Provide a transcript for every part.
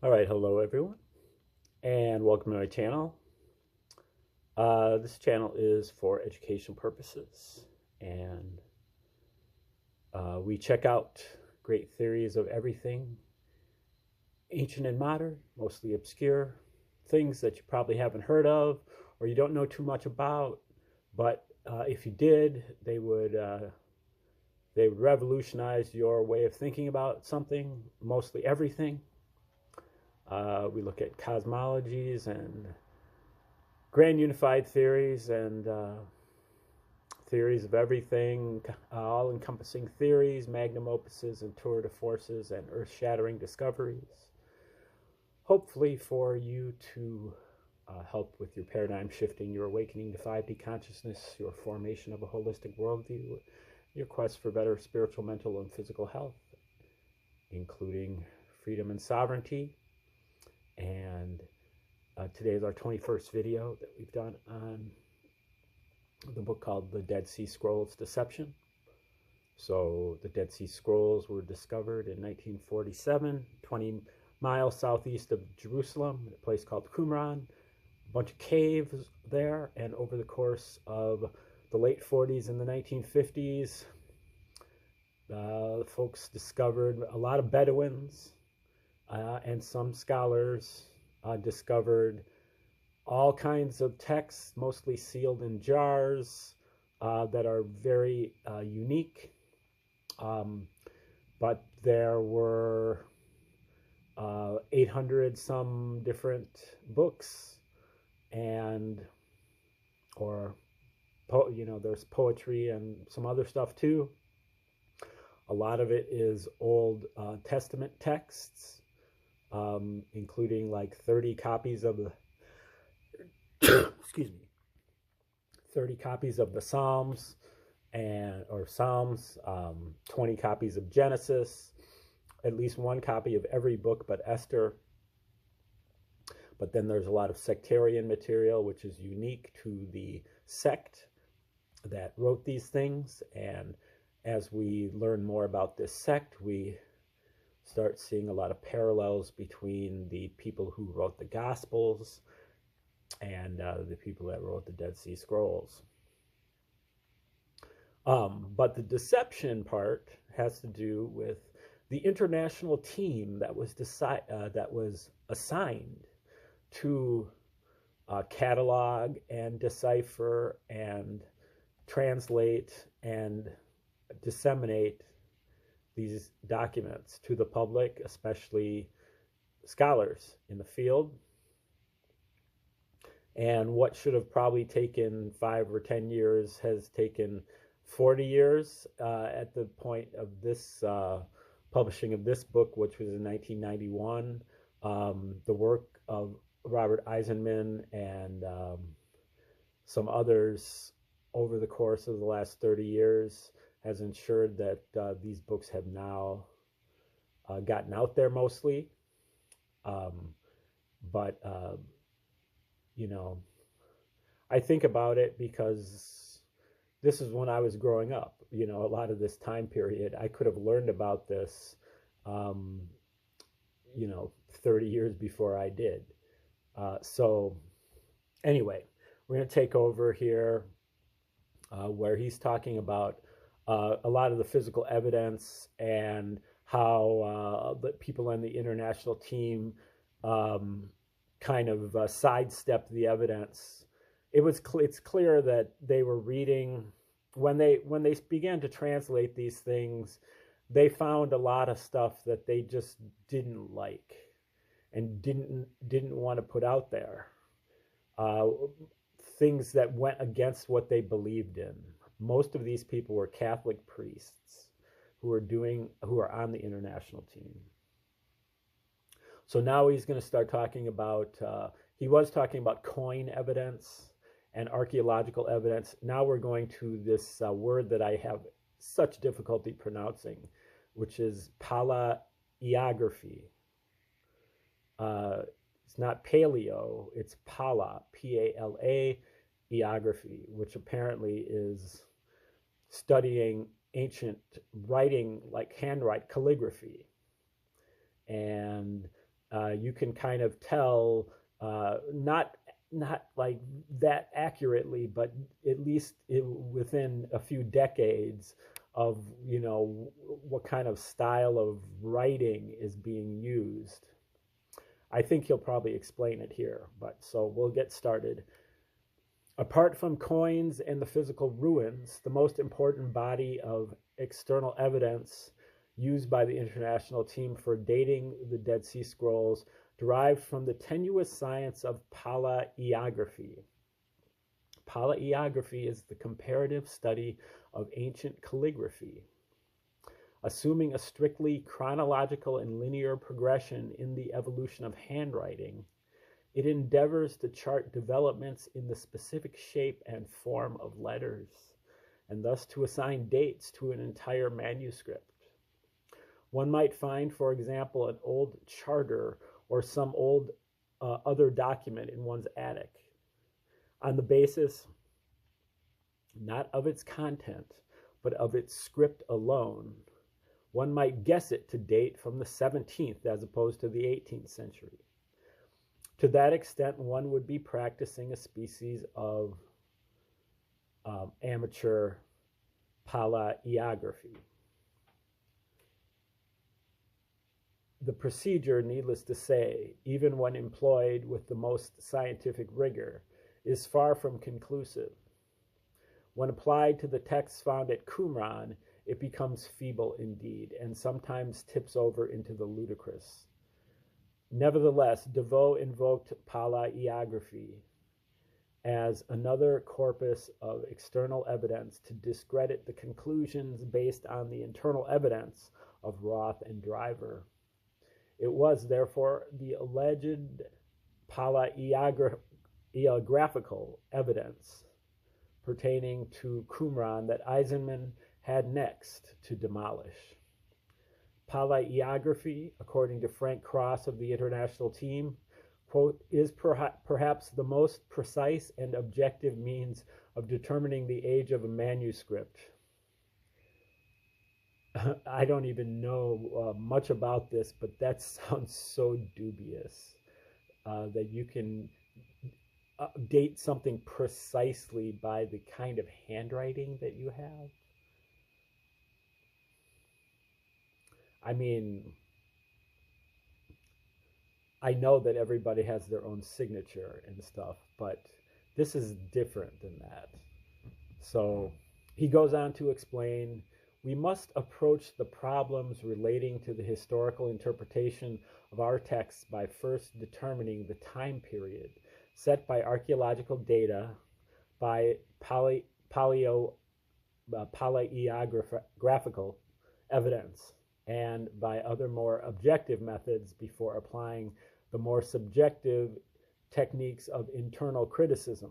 All right, hello everyone, and welcome to my channel. This channel is for education purposes, and we check out great theories of everything, ancient and modern, mostly obscure, things that you probably haven't heard of or you don't know too much about, but if you did, they would revolutionize your way of thinking about something, mostly everything. We look at cosmologies and grand unified theories and theories of everything, all encompassing theories, magnum opuses, and tour de forces, and earth shattering discoveries. Hopefully, for you to help with your paradigm shifting, your awakening to 5D consciousness, your formation of a holistic worldview, your quest for better spiritual, mental, and physical health, including freedom and sovereignty. And today is our 21st video that we've done on the book called The Dead Sea Scrolls Deception. So the Dead Sea Scrolls were discovered in 1947, 20 miles southeast of Jerusalem, in a place called Qumran. A bunch of caves there, and over the course of the late 40s and the 1950s, folks discovered a lot of Bedouins, and some scholars discovered all kinds of texts, mostly sealed in jars, that are very unique. But there were 800 some different books, and there's poetry and some other stuff too. A lot of it is Old Testament texts, including like 30 copies of the excuse me, 30 copies of the Psalms or Psalms, 20 copies of Genesis, at least one copy of every book but Esther. But then there's a lot of sectarian material, which is unique to the sect that wrote these things. And as we learn more about this sect, we start seeing a lot of parallels between the people who wrote the Gospels and the people that wrote the Dead Sea Scrolls. But the deception part has to do with the international team that was assigned to catalog and decipher and translate and disseminate these documents to the public, especially scholars in the field. And what should have probably taken 5 or 10 years has taken 40 years at the point of this publishing of this book, which was in 1991. The work of Robert Eisenman and some others over the course of the last 30 years has ensured that these books have now gotten out there mostly. But I think about it because this is when I was growing up. A lot of this time period, I could have learned about this, 30 years before I did. So anyway, we're going to take over here where he's talking about a lot of the physical evidence and how the people on the international team kind of sidestepped the evidence. It's clear that they were reading when they began to translate these things. They found a lot of stuff that they just didn't like and didn't want to put out there. Things that went against what they believed in. Most of these people were Catholic priests who are on the international team. So now he's going to start talking about, he was talking about coin evidence and archaeological evidence. Now we're going to this word that I have such difficulty pronouncing, which is palaeography. It's not paleo, it's pala, P-A-L-A, eography, which apparently is studying ancient writing, like handwriting, calligraphy. And You can kind of tell, not like that accurately, but at least within a few decades of, what kind of style of writing is being used. I think he'll probably explain it here, but so we'll get started. Apart from coins and the physical ruins, the most important body of external evidence used by the international team for dating the Dead Sea Scrolls derived from the tenuous science of palaiography. Palaiography is the comparative study of ancient calligraphy. Assuming a strictly chronological and linear progression in the evolution of handwriting, it endeavors to chart developments in the specific shape and form of letters, and thus to assign dates to an entire manuscript. One might find, for example, an old charter or some old other document in one's attic. On the basis not of its content, but of its script alone, one might guess it to date from the 17th as opposed to the 18th century. To that extent, one would be practicing a species of amateur palaiography. The procedure, needless to say, even when employed with the most scientific rigor, is far from conclusive. When applied to the texts found at Qumran, it becomes feeble indeed, and sometimes tips over into the ludicrous. Nevertheless, Devoe invoked palaiography as another corpus of external evidence to discredit the conclusions based on the internal evidence of Roth and Driver. It was, therefore, the alleged palaiographical evidence pertaining to Qumran that Eisenman had next to demolish. Palaiography, according to Frank Cross of the international team, quote, is perhaps the most precise and objective means of determining the age of a manuscript. I don't even know much about this, but that sounds so dubious that you can date something precisely by the kind of handwriting that you have. I mean, I know that everybody has their own signature and stuff, but this is different than that. So he goes on to explain, we must approach the problems relating to the historical interpretation of our texts by first determining the time period set by archaeological data, by palaiographical evidence, and by other more objective methods before applying the more subjective techniques of internal criticism.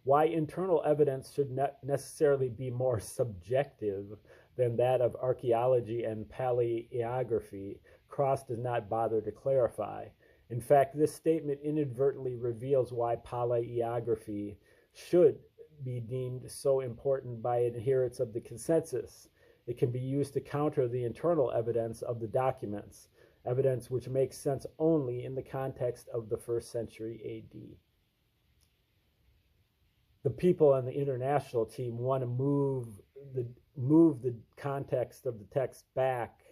Why internal evidence should not necessarily be more subjective than that of archaeology and palaiography, Cross does not bother to clarify. In fact, this statement inadvertently reveals why palaiography should be deemed so important by adherents of the consensus. It can be used to counter the internal evidence of the documents, evidence which makes sense only in the context of the 1st century AD. The people on the international team want to move the context of the text back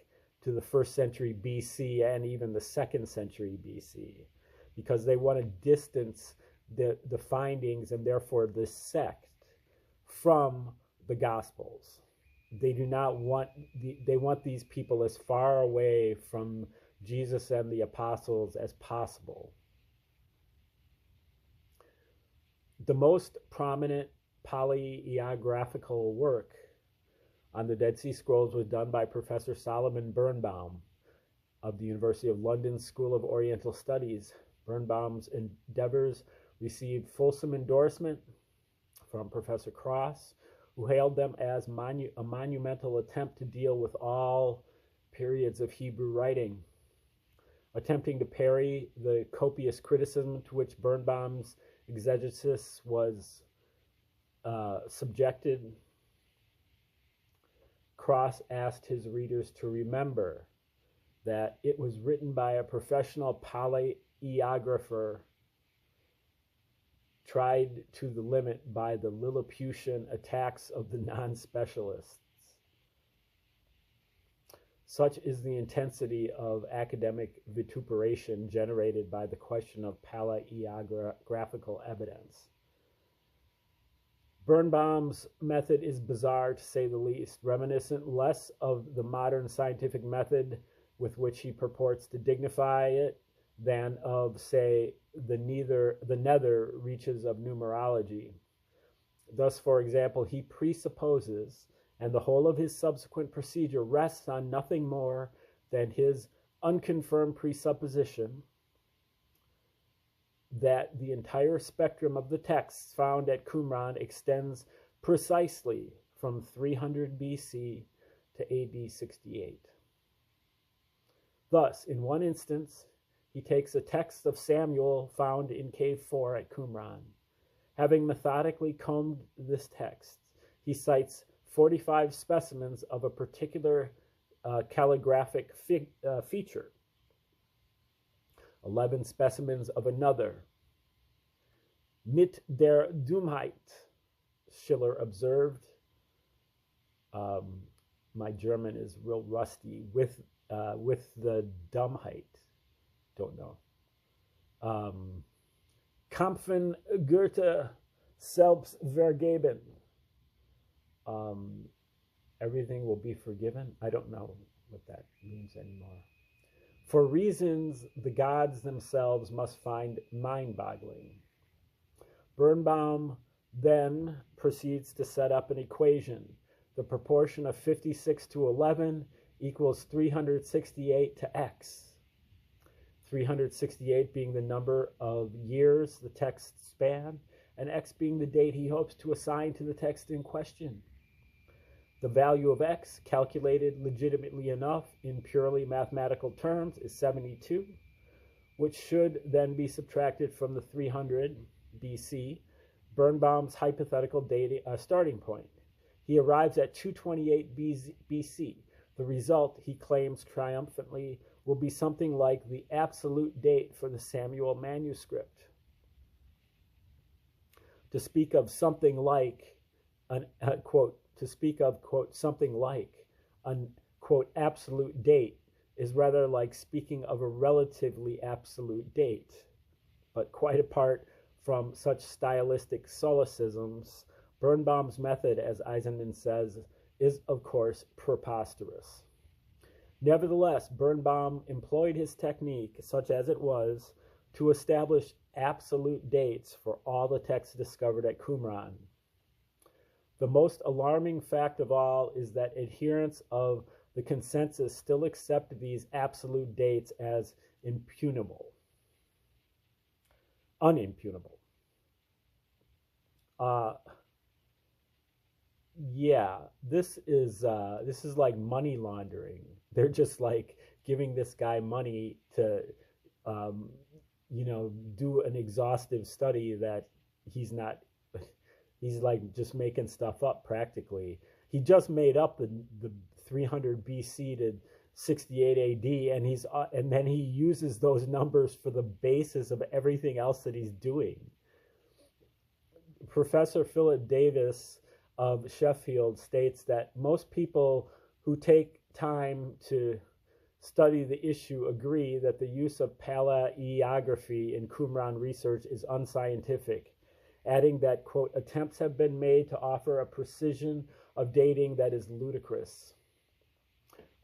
to the 1st century BC and even the 2nd century BC, because they want to distance the findings and therefore the sect from the Gospels. They do not want, they want these people as far away from Jesus and the apostles as possible. The most prominent palaiographical work on the Dead Sea Scrolls was done by Professor Solomon Birnbaum of the University of London School of Oriental Studies. Birnbaum's endeavors received fulsome endorsement from Professor Cross, who hailed them as a monumental attempt to deal with all periods of Hebrew writing. Attempting to parry the copious criticism to which Birnbaum's exegesis was subjected, Cross asked his readers to remember that it was written by a professional polyographer tried to the limit by the Lilliputian attacks of the non-specialists. Such is the intensity of academic vituperation generated by the question of paleographical evidence. Birnbaum's method is bizarre, to say the least, reminiscent less of the modern scientific method with which he purports to dignify it than of, say, the nether reaches of numerology. Thus, for example, he presupposes, and the whole of his subsequent procedure rests on nothing more than his unconfirmed presupposition that the entire spectrum of the texts found at Qumran extends precisely from 300 BC to AD 68. Thus, in one instance, he takes a text of Samuel found in Cave 4 at Qumran. Having methodically combed this text, he cites 45 specimens of a particular calligraphic feature, 11 specimens of another. Mit der Dummheit, Schiller observed. My German is real rusty. With the Dummheit. Don't know. Kampfen Goethe selbst vergeben. Everything will be forgiven. I don't know what that means anymore. For reasons the gods themselves must find mind-boggling. Birnbaum then proceeds to set up an equation. The proportion of 56 to 11 equals 368 to x. 368 being the number of years the text span, and x being the date he hopes to assign to the text in question. The value of x, calculated legitimately enough in purely mathematical terms, is 72, which should then be subtracted from the 300 BC, Birnbaum's hypothetical starting point. He arrives at 228 BC. The result, he claims triumphantly, will be something like the absolute date for the Samuel manuscript. To speak of something like quote, something like an, quote, absolute date is rather like speaking of a relatively absolute date. But quite apart from such stylistic solecisms, Birnbaum's method, as Eisenman says, is, of course, preposterous. Nevertheless, Birnbaum employed his technique, such as it was, to establish absolute dates for all the texts discovered at Qumran. The most alarming fact of all is that adherents of the consensus still accept these absolute dates as unimpugnable. Yeah, this is like money laundering. They're just like giving this guy money to, do an exhaustive study that he's like just making stuff up practically. He just made up the 300 BC to 68 AD, and then he uses those numbers for the basis of everything else that he's doing. Professor Philip Davis of Sheffield states that most people who take time to study the issue agree that the use of paleography in Qumran research is unscientific, adding that, quote, attempts have been made to offer a precision of dating that is ludicrous.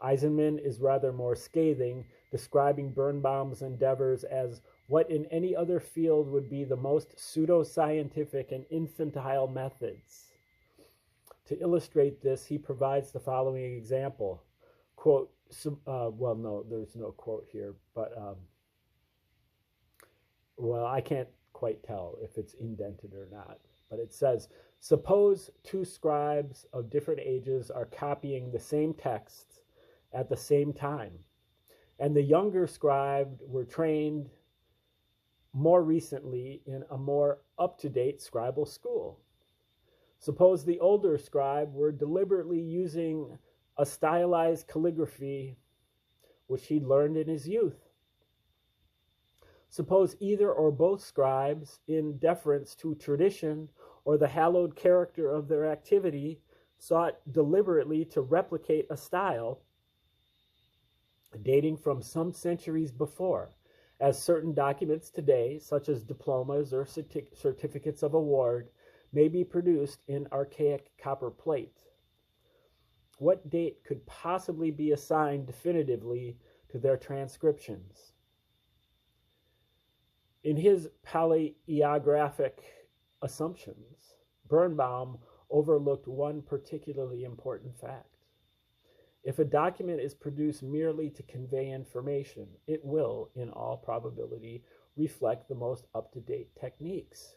Eisenman is rather more scathing, describing Birnbaum's endeavors as what in any other field would be the most pseudo-scientific and infantile methods. To illustrate this, he provides the following example. Quote, well, no, there's no quote here, but, well, I can't quite tell if it's indented or not, but it says, suppose two scribes of different ages are copying the same text at the same time, and the younger scribe were trained more recently in a more up-to-date scribal school. Suppose the older scribe were deliberately using a stylized calligraphy which he learned in his youth. Suppose either or both scribes, in deference to tradition or the hallowed character of their activity, sought deliberately to replicate a style dating from some centuries before, as certain documents today, such as diplomas or certificates of award, may be produced in archaic copper plate. What date could possibly be assigned definitively to their transcriptions? In his paleographic assumptions, Birnbaum overlooked one particularly important fact. If a document is produced merely to convey information, it will, in all probability, reflect the most up-to-date techniques.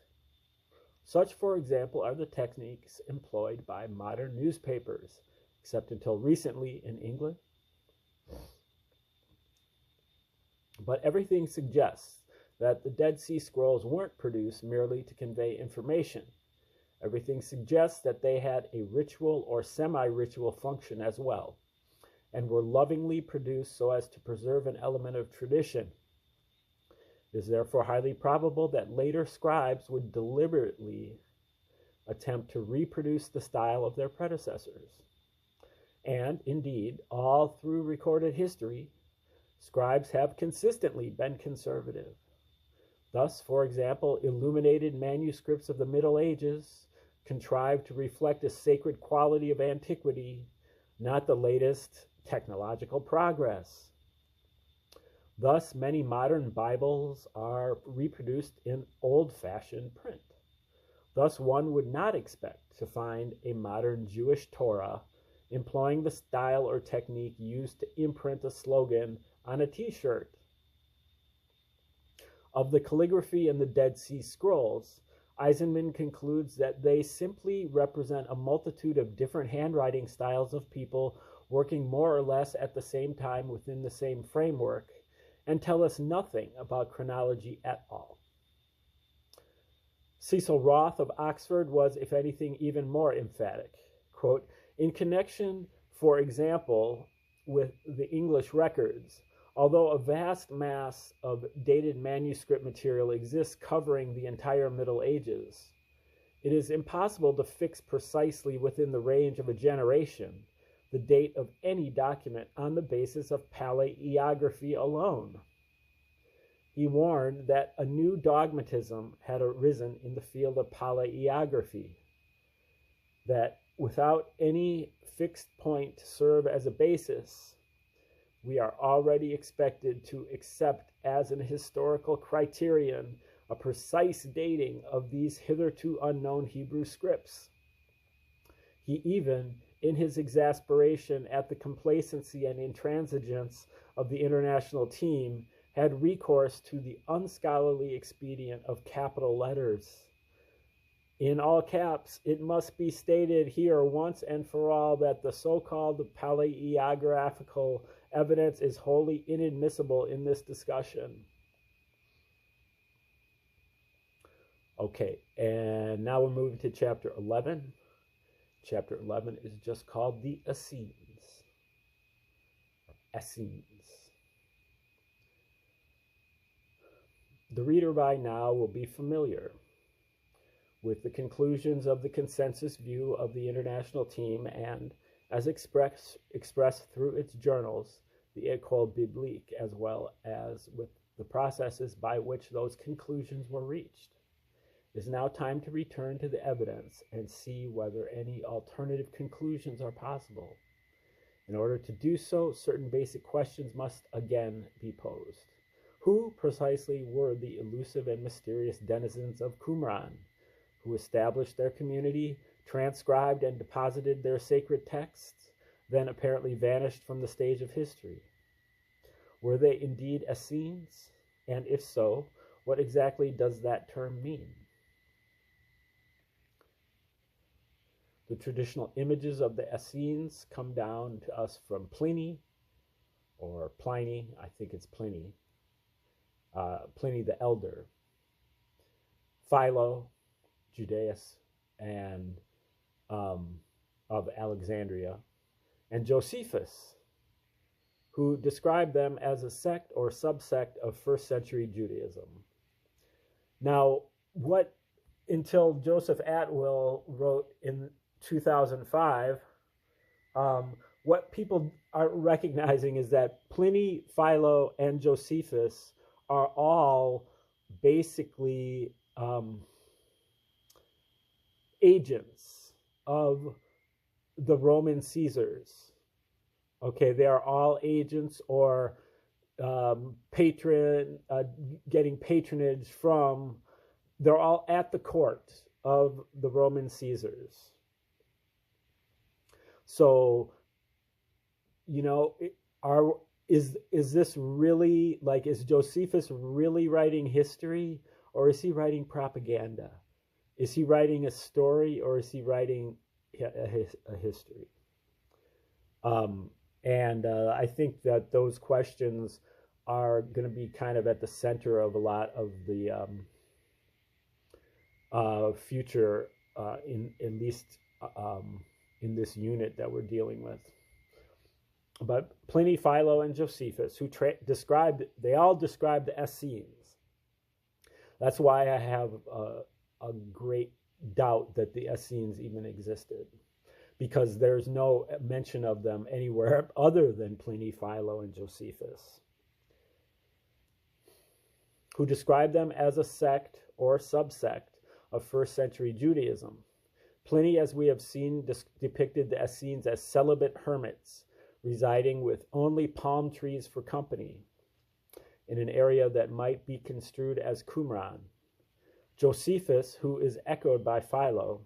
Such, for example, are the techniques employed by modern newspapers, except until recently in England. But everything suggests that the Dead Sea Scrolls weren't produced merely to convey information. Everything suggests that they had a ritual or semi-ritual function as well, and were lovingly produced so as to preserve an element of tradition. It is therefore highly probable that later scribes would deliberately attempt to reproduce the style of their predecessors. And, indeed, all through recorded history, scribes have consistently been conservative. Thus, for example, illuminated manuscripts of the Middle Ages contrived to reflect a sacred quality of antiquity, not the latest technological progress. Thus, many modern Bibles are reproduced in old-fashioned print. Thus, one would not expect to find a modern Jewish Torah employing the style or technique used to imprint a slogan on a t-shirt. Of the calligraphy in the Dead Sea Scrolls, Eisenman concludes that they simply represent a multitude of different handwriting styles of people working more or less at the same time within the same framework, and tell us nothing about chronology at all. Cecil Roth of Oxford was, if anything, even more emphatic. Quote, in connection, for example, with the English records, although a vast mass of dated manuscript material exists covering the entire Middle Ages, it is impossible to fix precisely within the range of a generation the date of any document on the basis of paleography alone. He warned that a new dogmatism had arisen in the field of paleography, that without any fixed point to serve as a basis, we are already expected to accept as an historical criterion a precise dating of these hitherto unknown Hebrew scripts. He even, in his exasperation at the complacency and intransigence of the international team, had recourse to the unscholarly expedient of capital letters. In all caps, it must be stated here once and for all that the so-called paleographical evidence is wholly inadmissible in this discussion. Okay, and now we're moving to chapter 11. Chapter 11 is just called the Essenes. Essenes. The reader by now will be familiar with the conclusions of the consensus view of the international team and, as expressed through its journals, the École Biblique, as well as with the processes by which those conclusions were reached. It is now time to return to the evidence and see whether any alternative conclusions are possible. In order to do so, certain basic questions must again be posed. Who precisely were the elusive and mysterious denizens of Qumran, who established their community, transcribed and deposited their sacred texts, then apparently vanished from the stage of history? Were they indeed Essenes? And if so, what exactly does that term mean? The traditional images of the Essenes come down to us from Pliny, or Pliny, I think it's Pliny, Pliny the Elder, Philo, Judaeus, and of Alexandria, and Josephus, who described them as a sect or subsect of first century Judaism. Now, what until Joseph Atwill wrote in 2005, what people are recognizing is that Pliny, Philo, and Josephus are all basically agents of the Roman Caesars. Okay, they are all agents or getting patronage from, they're all at the court of the Roman Caesars. So, you know, is this really, like, is Josephus really writing history, or is he writing propaganda? Is he writing a story, or is he writing a history? I think that those questions are going to be kind of at the center of a lot of the future, at least in this unit that we're dealing with. But Pliny, Philo, and Josephus, who they all described the Essenes. That's why I have a great doubt that the Essenes even existed, because there's no mention of them anywhere other than Pliny, Philo, and Josephus, who described them as a sect or subsect of first century Judaism. Pliny, as we have seen, depicted the Essenes as celibate hermits, residing with only palm trees for company in an area that might be construed as Qumran. Josephus, who is echoed by Philo,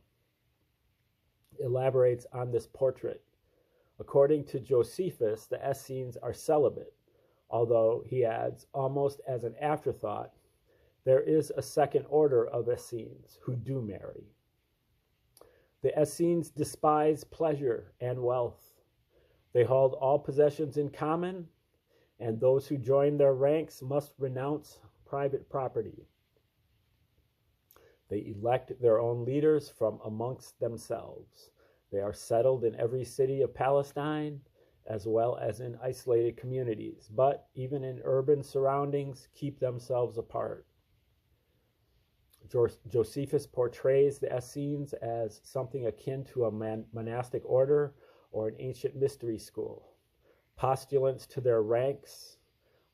elaborates on this portrait. According to Josephus, the Essenes are celibate, although, he adds, almost as an afterthought, there is a second order of Essenes who do marry. The Essenes despise pleasure and wealth. They hold all possessions in common, and those who join their ranks must renounce private property. They elect their own leaders from amongst themselves. They are settled in every city of Palestine, as well as in isolated communities, but even in urban surroundings, keep themselves apart. Josephus portrays the Essenes as something akin to a monastic order or an ancient mystery school. Postulants to their ranks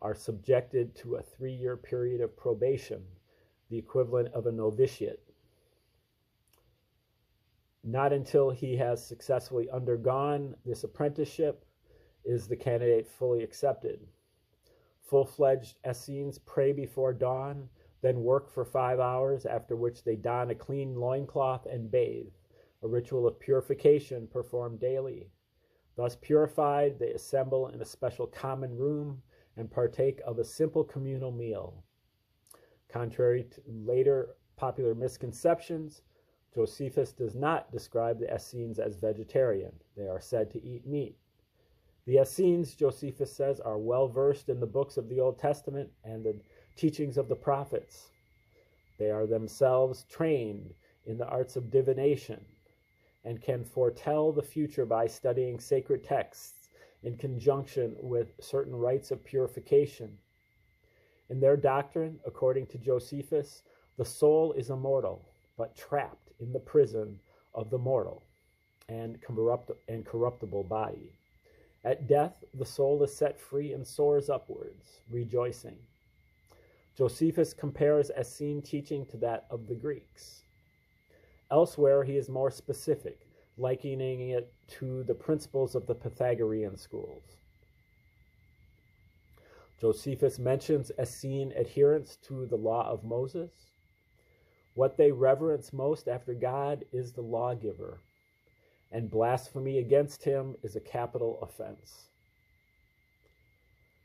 are subjected to a 3-year period of probation, the equivalent of a novitiate. Not until he has successfully undergone this apprenticeship is the candidate fully accepted. Full-fledged Essenes pray before dawn, then work for 5 hours, after which they don a clean loincloth and bathe, a ritual of purification performed daily. Thus purified, they assemble in a special common room and partake of a simple communal meal. Contrary to later popular misconceptions, Josephus does not describe the Essenes as vegetarian. They are said to eat meat. The Essenes, Josephus says, are well versed in the books of the Old Testament and the teachings of the prophets. They are themselves trained in the arts of divination and can foretell the future by studying sacred texts in conjunction with certain rites of purification. In their doctrine, according to Josephus, the soul is immortal, but trapped in the prison of the mortal and corruptible body. At death, the soul is set free and soars upwards, rejoicing. Josephus compares Essene teaching to that of the Greeks. Elsewhere, he is more specific, likening it to the principles of the Pythagorean schools. Josephus mentions Essene adherence to the law of Moses. What they reverence most after God is the lawgiver, and blasphemy against him is a capital offense.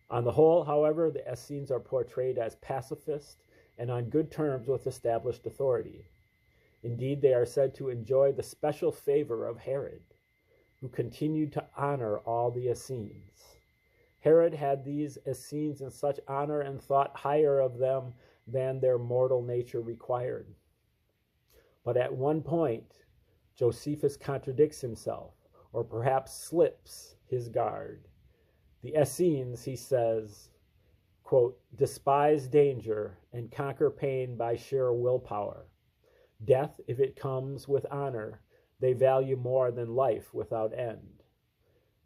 On the whole, however, the Essenes are portrayed as pacifist and on good terms with established authority. Indeed, they are said to enjoy the special favor of Herod, who continued to honor all the Essenes. Herod had these Essenes in such honor and thought higher of them than their mortal nature required. But at one point, Josephus contradicts himself, or perhaps slips his guard. The Essenes, he says, quote, despise danger and conquer pain by sheer willpower. Death, if it comes with honor, they value more than life without end.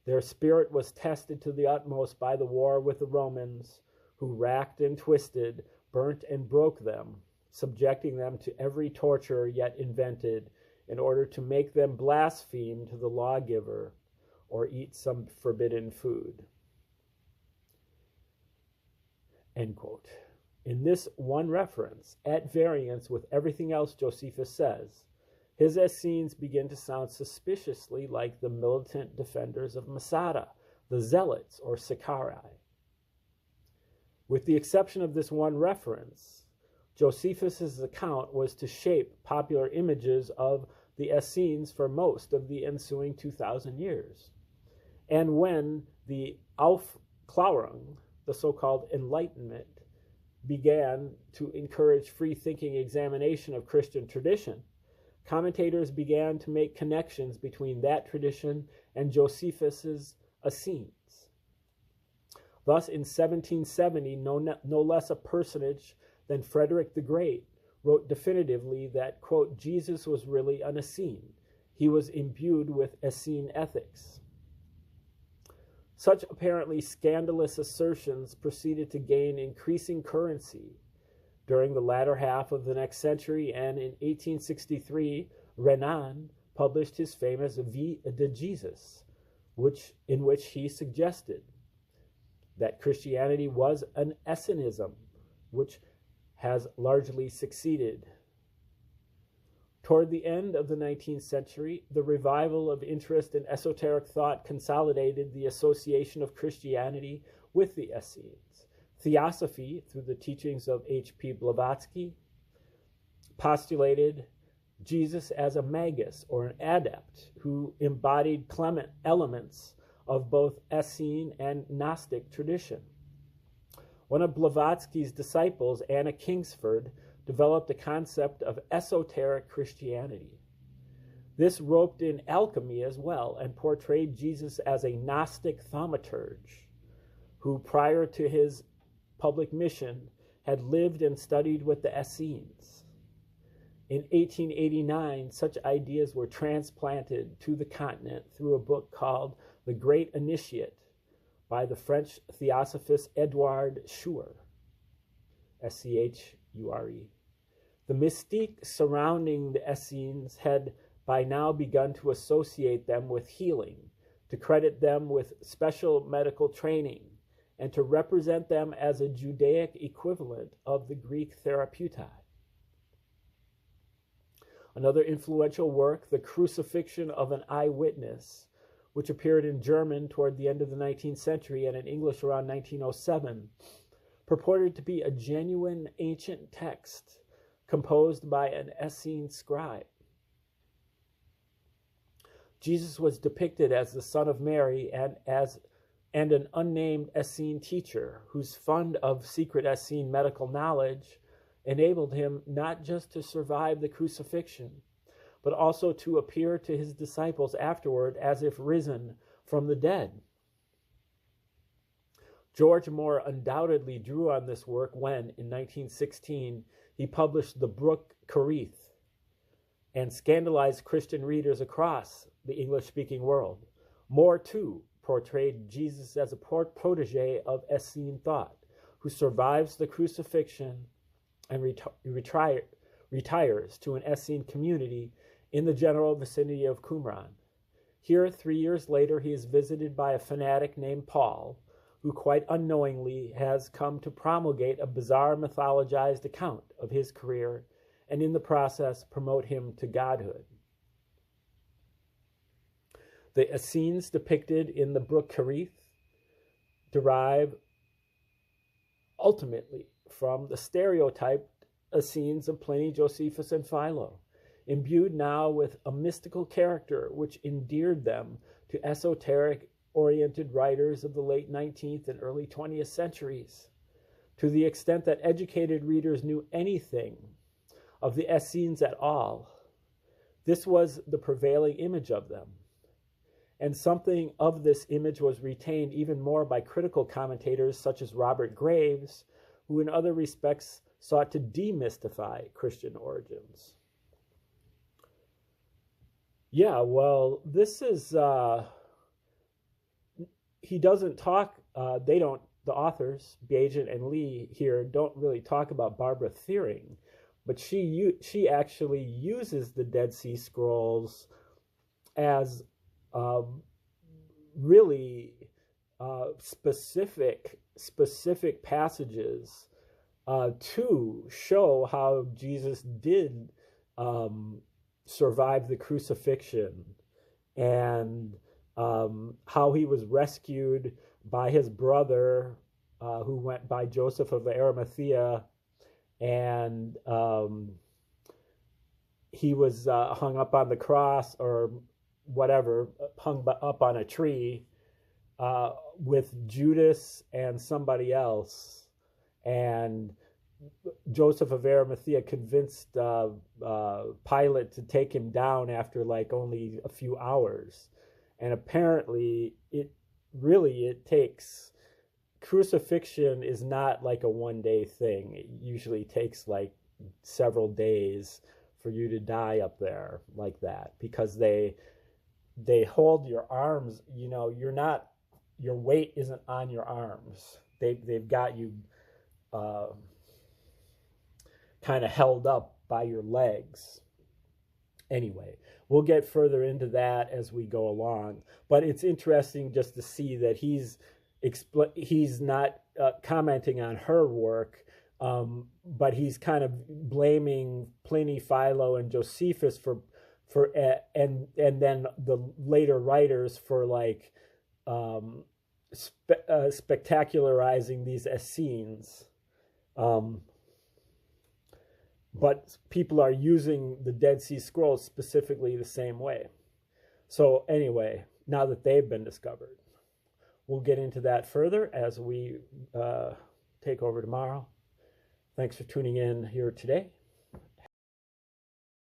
Their spirit was tested to the utmost by the war with the Romans, who racked and twisted, burnt and broke them, subjecting them to every torture yet invented in order to make them blaspheme to the lawgiver or eat some forbidden food. End quote. In this one reference, at variance with everything else Josephus says, his Essenes begin to sound suspiciously like the militant defenders of Masada, the Zealots or Sicarii. With the exception of this one reference, Josephus's account was to shape popular images of the Essenes for most of the ensuing 2,000 years. And when the Aufklärung, the so-called Enlightenment, began to encourage free-thinking examination of Christian tradition, commentators began to make connections between that tradition and Josephus's Essenes. Thus, in 1770, no less a personage than Frederick the Great wrote definitively that, quote, Jesus was really an Essene. He was imbued with Essene ethics. Such apparently scandalous assertions proceeded to gain increasing currency during the latter half of the next century, and in 1863, Renan published his famous Vie de Jesus, in which he suggested that Christianity was an Essenism, which has largely succeeded. Toward the end of the 19th century, the revival of interest in esoteric thought consolidated the association of Christianity with the Essenes. Theosophy, through the teachings of H.P. Blavatsky, postulated Jesus as a magus or an adept who embodied clement elements of both Essene and Gnostic tradition. One of Blavatsky's disciples, Anna Kingsford, developed a concept of esoteric Christianity. This roped in alchemy as well and portrayed Jesus as a Gnostic thaumaturge who, prior to his public mission, had lived and studied with the Essenes. In 1889, such ideas were transplanted to the continent through a book called The Great Initiate by the French theosophist Edouard Schur, S-C-H-U-R-E. The mystique surrounding the Essenes had by now begun to associate them with healing, to credit them with special medical training, and to represent them as a Judaic equivalent of the Greek therapeutai. Another influential work, The Crucifixion of an Eyewitness, which appeared in German toward the end of the 19th century and in English around 1907, purported to be a genuine ancient text composed by an Essene scribe. Jesus was depicted as the son of Mary and an unnamed Essene teacher whose fund of secret Essene medical knowledge enabled him not just to survive the crucifixion, but also to appear to his disciples afterward as if risen from the dead. George Moore undoubtedly drew on this work when, in 1916, he published the book Carith and scandalized Christian readers across the English-speaking world. Moore, too, portrayed Jesus as a protege of Essene thought, who survives the crucifixion and retires to an Essene community in the general vicinity of Qumran. Here, 3 years later, he is visited by a fanatic named Paul, who quite unknowingly has come to promulgate a bizarre mythologized account of his career and in the process promote him to godhood. The Essenes depicted in the book Carith derive ultimately from the stereotyped Essenes of Pliny, Josephus, and Philo, imbued now with a mystical character which endeared them to esoteric-oriented writers of the late 19th and early 20th centuries. To the extent that educated readers knew anything of the Essenes at all, this was the prevailing image of them. and something of this image was retained even more by critical commentators such as Robert Graves, who in other respects sought to demystify Christian origins. Yeah, well, this is, he doesn't talk, they don't, the authors, Bajent and Lee here, don't really talk about Barbara Thiering, but she actually uses the Dead Sea Scrolls as really specific passages to show how Jesus did survive the crucifixion, and how he was rescued by his brother, who went by Joseph of Arimathea, and he was hung up on the cross or whatever, hung up on a tree with Judas and somebody else, and Joseph of Arimathea convinced Pilate to take him down after like only a few hours. And apparently it takes, crucifixion is not like a one-day thing. It usually takes like several days for you to die up there like that, because they hold your arms, you know, your weight isn't on your arms. They've got you kind of held up by your legs. Anyway, we'll get further into that as we go along, but it's interesting just to see that he's not commenting on her work, but he's kind of blaming Pliny, Philo, and Josephus for and then the later writers for like spectacularizing these Essenes. But people are using the Dead Sea Scrolls specifically the same way. So anyway, now that they've been discovered, we'll get into that further as we take over tomorrow. Thanks for tuning in here today.